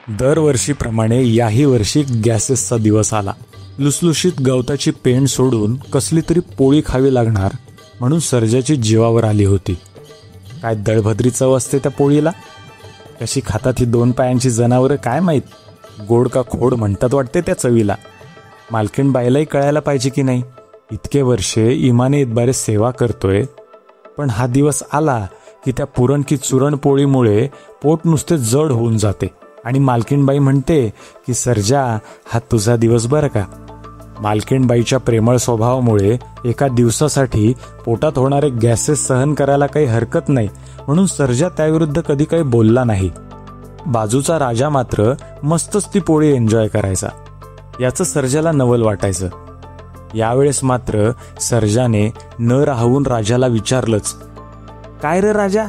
दरवर्षीप्रमाणे याही वर्षी गॅसेसचा दिवस आला. लुसलुशीत गवताची पेंड सोडून कसली तरी पोळी खावी लागणार म्हणून सर्जाची जीवावर आली होती. काय दळभद्री चव असते त्या पोळीला. कशी खातात ही 2 पायांची जनावरं काय माहीत. गोड का खोड म्हणतात वाटते त्या चवीला. मालकीणबाईलाही कळायला पाहिजे की नाही. इतके वर्षे इमाने इतबारे सेवा करतोय, पण हा दिवस आला की त्या पुरण की चुरण पोळीमुळे पोट नुसते जड होऊन जाते आणि मालकीणबाई म्हणते की सर्जा हा तुझा दिवस बरं का. मालकीणबाईच्या प्रेमळ स्वभावामुळे एका दिवसासाठी पोटात होणारे गॅसेस सहन करायला काही हरकत नाही म्हणून सर्जा त्याविरुद्ध कधी काही बोलला नाही. बाजूचा राजा मात्र मस्तच ती पोळी एन्जॉय करायचा. याचं सर्जाला नवल वाटायचं. यावेळेस मात्र सर्जाने न राहून राजाला विचारलंच, काय रे राजा,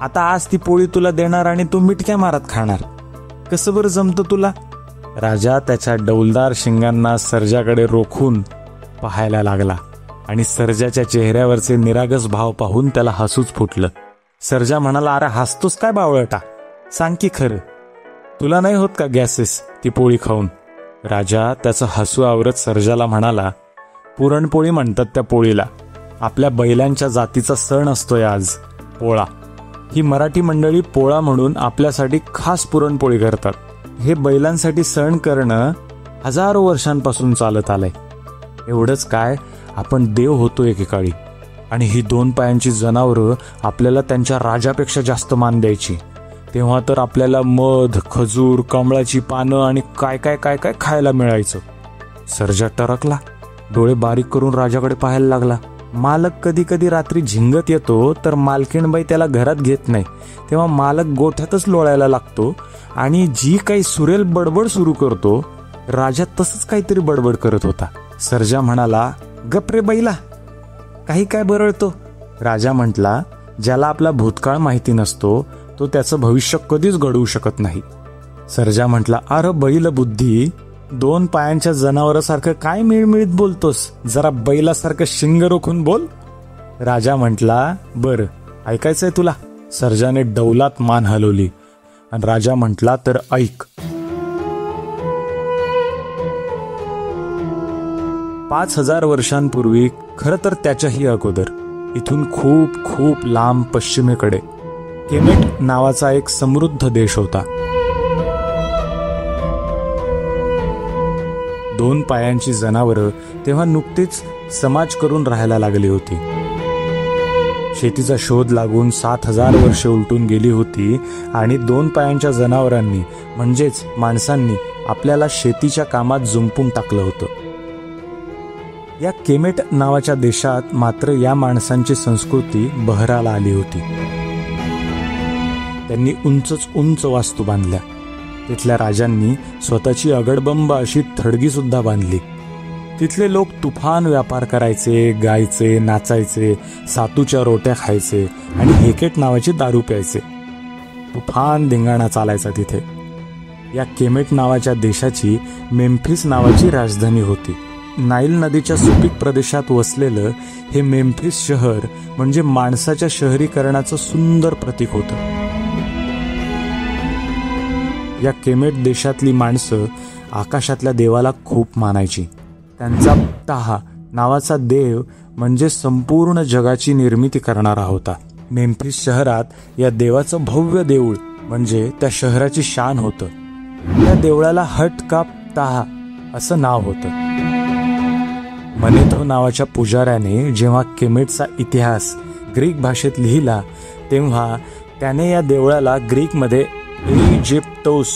आता आज ती पोळी तुला देणार आणि तू मिटक्या मारत खाणार, कसं बरं जमतं तुला. राजा त्याच्या डौलदार शिंगांना सर्जाकडे रोखून पाहायला लागला आणि सर्जाच्या चेहऱ्यावरचे निरागस भाव पाहून त्याला हसूच फुटलं. सर्जा म्हणाला, अरे हसतोस काय बावळटा, सांग की खरं, तुला नाही होत का गॅसेस ती पोळी खाऊन. राजा त्याचं हसू आवरत सर्जाला म्हणाला, पुरणपोळी म्हणतात त्या पोळीला. आपल्या बैलांच्या जातीचा सण असतोय आज पोळा. ही मराठी मंडळी पोळा म्हणून आपल्यासाठी खास पुरणपोळी करतात. हे बैलांसाठी सण करणं हजारो वर्षांपासून चालत आलंय. एवढंच काय, आपण देव होतो एकेकाळी आणि ही 2 पायांची जनावरं आपल्याला त्यांच्या राजापेक्षा जास्त मान द्यायची. तेव्हा तर आपल्याला मध, खजूर, कमळाची पानं आणि काय काय काय काय खायला मिळायचं. सर्जा टरकला. डोळे बारीक करून राजाकडे पाहायला लागला. मालक कधी कधी रात्री झिंगत येतो तर मालकीणबाई त्याला घरात घेत नाही. तेव्हा मालक गोठ्यातच लोळायला लागतो आणि जी काही सुरेल बडबड सुरू करतो, राजा तसंच काहीतरी बडबड करत होता. सर्जा म्हणाला, गप रे बैला, काही काय बरळतो. राजा म्हटला, ज्याला आपला भूतकाळ माहिती नसतो तो त्याचं भविष्य कधीच घडवू शकत नाही. सर्जा म्हटला, अरे बैल बुद्धी, 2 पायांच्या जनावरासारखं काय मिळमिळीत बोलतोस, जरा बैलासारखं शिंग रोखून बोल. राजा म्हटला, बरं ऐकायचंय तुला. सर्जाने डौलात मान हलवली आणि राजा म्हटला, तर ऐक. 5000 वर्षांपूर्वी, खरं तर त्याच्याही अगोदर, इथून खूप खूप लांब पश्चिमेकडे केमेट नावाचा एक समृद्ध देश होता. 2 पायांची जनावरं तेव्हा नुकतीच समाज करून राहायला लागली होती. शेतीचा शोध लागून 7000 वर्षे उलटून गेली होती आणि 2 पायांच्या जनावरांनी म्हणजेच माणसांनी आपल्याला शेतीच्या कामात जुंपून टाकलं होतं. या केमेट नावाच्या देशात मात्र या माणसांची संस्कृती बहराला आली होती. त्यांनी उंचच उंच वास्तू बांधल्या. तिथल्या राजांनी स्वतःची अगडबंब अशी थडगी सुद्धा बांधली. तिथले लोक तुफान व्यापार करायचे, गायचे, नाचायचे, सातूच्या रोट्या खायचे आणि हेकेट नावाची दारू प्यायचे. तुफान धिंगाणा चालायचा तिथे. या केमेट नावाच्या देशाची मेम्फिस नावाची राजधानी होती. नाईल नदीच्या सुपीक प्रदेशात वसलेलं हे मेम्फिस शहर म्हणजे माणसाच्या शहरीकरणाचं सुंदर प्रतीक होतं. या केमेट देशातली माणसं आकाशातल्या देवाला खूप मानायची. त्यांचा ताहा नावाचा देव म्हणजे संपूर्ण जगाची निर्मिती करणारा होता. मेम्फिस शहरात या देवाचं भव्य देऊळ म्हणजे त्या शहराची शान होतं. त्या देवळाला हट का ताहा असं नाव होतं. मनेथो नावाच्या पुजाऱ्याने जेव्हा केमेटचा इतिहास ग्रीक भाषेत लिहिला तेव्हा त्याने या देवळाला ग्रीकमध्ये इजिप्तोस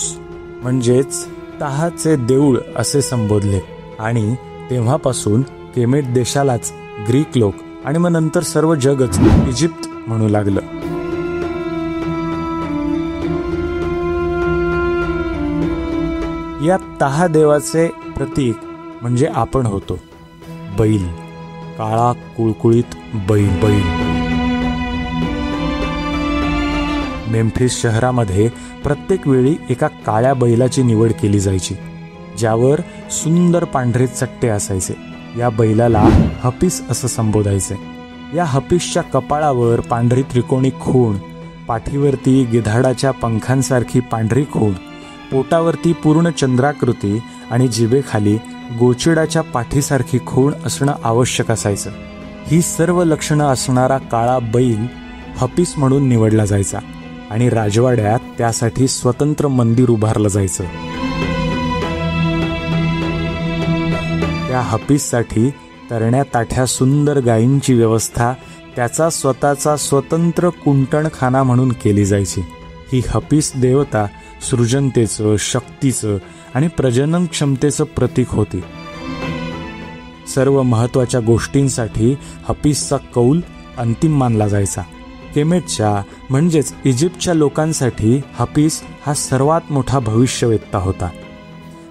म्हणजेच ताहाचे देऊळ असे संबोधले आणि तेव्हापासून केमेट देशालाच ग्रीक लोक आणि मग नंतर सर्व जगच इजिप्त म्हणू लागलं. या ताहा देवाचे प्रतीक म्हणजे आपण होतो. बैल, काळा कुळकुळीत बैल. मेम्फिस शहरामध्ये प्रत्येक वेळी एका काळ्या बैलाची निवड केली जायची, ज्यावर सुंदर पांढरे चट्टे असायचे. या बैलाला हपिस असं संबोधायचे. या हपिसच्या कपाळावर पांढरी त्रिकोणी खूण, पाठीवरती गिधाडाच्या पंखांसारखी पांढरी खूण पोटावरती पूर्ण चंद्राकृती आणि जिभेखाली गोचिडाच्या पाठीसारखी खूण असणं आवश्यक असायचं. ही सर्व लक्षणं असणारा काळा बैल हपीस म्हणून निवडला जायचा आणि राजवाड्यात त्यासाठी स्वतंत्र मंदिर उभारलं जायचं. त्या हपीससाठी तरण्या ताठ्या सुंदर गायींची व्यवस्था त्याचा स्वतःचा स्वतंत्र कुंटणखाना म्हणून केली जायची. ही हपीस देवता सृजनतेचं, शक्तीचं आणि प्रजनन क्षमतेचं प्रतीक होती. सर्व महत्त्वाच्या गोष्टींसाठी हपीसचा कौल अंतिम मानला जायचा. केमेटच्या म्हणजेच इजिप्तच्या लोकांसाठी हपीस हा सर्वात मोठा भविष्यवेत्ता होता.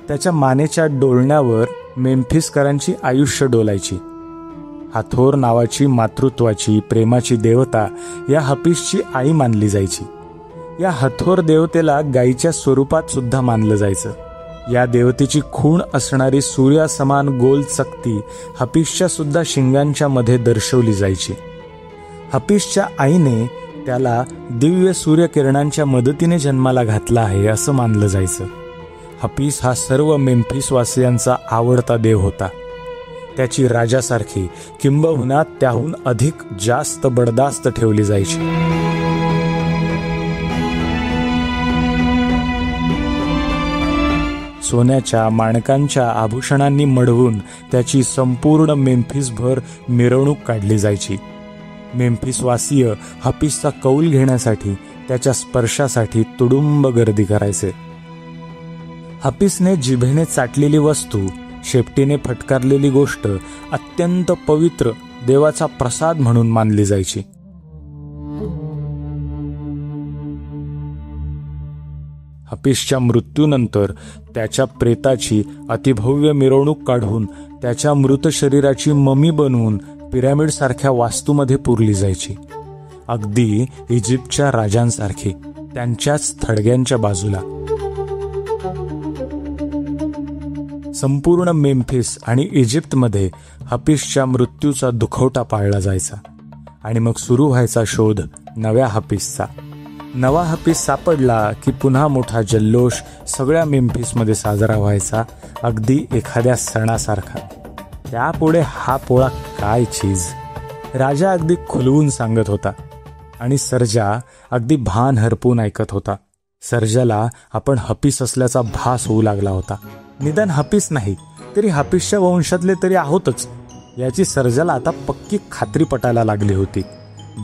त्याच्या मानेच्या डोलण्यावर मेम्फिसकरांची आयुष्य डोलायची. हाथोर नावाची मातृत्वाची, प्रेमाची देवता या हपीसची आई मानली जायची. या हथोर देवतेला गायीच्या स्वरूपात सुद्धा मानलं जायचं. या देवतेची खूण असणारी सूर्यासमान गोल चकती हपीसच्या सुद्धा शिंगांच्या मध्ये दर्शवली जायची. हपीसच्या आईने त्याला दिव्य सूर्यकिरणांच्या मदतीने जन्माला घातला आहे असं मानलं जायचं. हपीस हा सर्व मेम्फिसवासियांचा आवडता देव होता. त्याची राजासारखी किंबहुना त्याहून अधिक जास्त बडदास्त ठेवली जायची. सोन्याच्या माणकांच्या आभूषणांनी मढवून त्याची संपूर्ण मेम्फिसभर मिरवणूक काढली जायची. मेम्फिसवासीय हपीसचा कौल घेण्यासाठी, त्याच्या स्पर्शासाठी तुडुंब गर्दी करायचे. हपीसने जिभेने चाटलेली वस्तू, शेपटीने फटकारलेली गोष्ट अत्यंत पवित्र, देवाचा प्रसाद म्हणून मानली जायची. हपीसच्या मृत्यूनंतर त्याच्या प्रेताची अतिभव्य मिरवणूक काढून त्याच्या मृत शरीराची ममी बनवून पिरॅमिडसारख्या वास्तूमध्ये पुरली जायची. अगदी इजिप्तच्या राजांसारखी, त्यांच्याच थडग्यांच्या बाजूला. संपूर्ण मेम्फिस आणि इजिप्तमध्ये हपीसच्या मृत्यूचा दुखवटा पाळला जायचा आणि मग सुरू व्हायचा शोध नव्या हपीसचा. नवा हपीस सापडला की पुन्हा मोठा जल्लोष सगळ्या मेम्फिसमध्ये साजरा व्हायचा, अगदी एखाद्या सणासारखा. त्यापुढे हा पोळा काय चीज, राजा अगदी खुलवून सांगत होता आणि सर्जा अगदी भान हरपून ऐकत होता. सर्जाला आपण हपीस असल्याचा भास होऊ लागला होता. निदान हपीस नाही तरी हपीसच्या वंशातले तरी आहोतच याची सर्जाला आता पक्की खात्री पटायला लागली होती.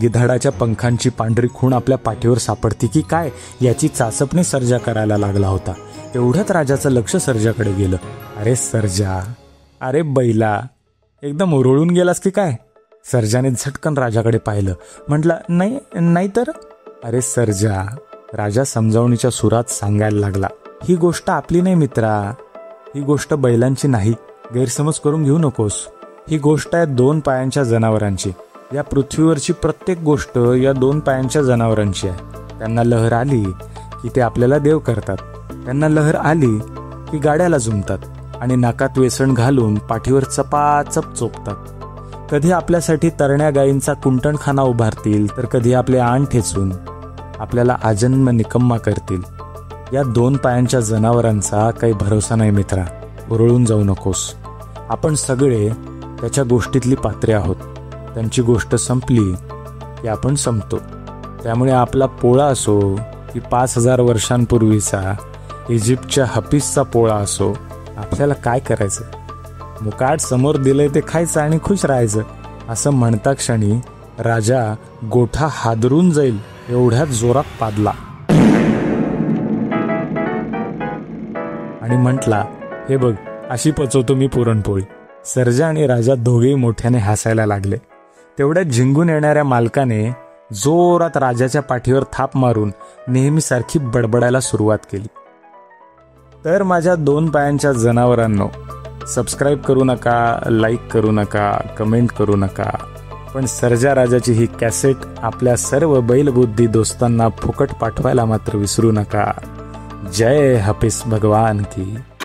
गिधाडाच्या पंखांची पांढरी खूण आपल्या पाठीवर सापडती की काय याची चाचपणी सर्जा करायला लागला होता. तेवढ्यात राजाचं लक्ष सर्जाकडे गेलं. अरे सर्जा, अरे बैला, एकदम उरळून गेलास की काय? सर्जाने झटकन राजाकडे पाहिलं. म्हटलं नाही तर. अरे सर्जा, राजा समजावणीच्या सुरात सांगायला लागला. ही गोष्ट आपली नाही मित्रा, ही गोष्ट बैलांची नाही, गैरसमज करून घेऊ नकोस. ही गोष्ट आहे 2 पायांच्या जनावरांची. या पृथ्वीवरची प्रत्येक गोष्ट या 2 पायांच्या जनावरांची आहे. त्यांना लहर आली की ते आपल्याला देव करतात. त्यांना लहर आली की गाड्याला जुंपतात आणि नाकात वेसण घालून पाठीवर चपाचप चोपतात. कधी आपल्यासाठी तरण्या गायींचा कुंटणखाना उभारतील तर कधी आपले आण ठेचून आपल्याला आजन्म निकम्मा करतील. या 2 पायांच्या जनावरांचा काही भरोसा नाही मित्रा, उरळून जाऊ नकोस. आपण सगळे त्याच्या गोष्टीतली पात्रे आहोत. त्यांची गोष्ट संपली की आपण संपतो. त्यामुळे आपला पोळा असो की 5000 वर्षांपूर्वीचा इजिप्तच्या हपीसचा पोळा असो, आपल्याला काय करायचं? मुकाट समोर दिलंय ते खायचं आणि खुश राहायचं. असं म्हणता क्षणी राजा गोठा हादरून जाईल एवढ्याच जोरात पादला आणि म्हटला, हे बघ, अशी पचवतो मी पुरणपोळी. सर्जा आणि राजा दोघेही मोठ्याने हसायला लागले. तेवढ्यात झिंगून येणाऱ्या मालकाने जोरात राजाच्या पाठीवर थाप मारून नेहमीसारखी बडबडायला सुरुवात केली. तर माझ्या 2 पायांच्या जनावरांनो, सबस्क्राईब करू नका, लाईक करू नका, कमेंट करू नका, पण सर्जा राजाची ही कॅसेट आपल्या सर्व बैलबुद्धी दोस्तांना फुकट पाठवायला मात्र विसरू नका. जय हपीस भगवान की.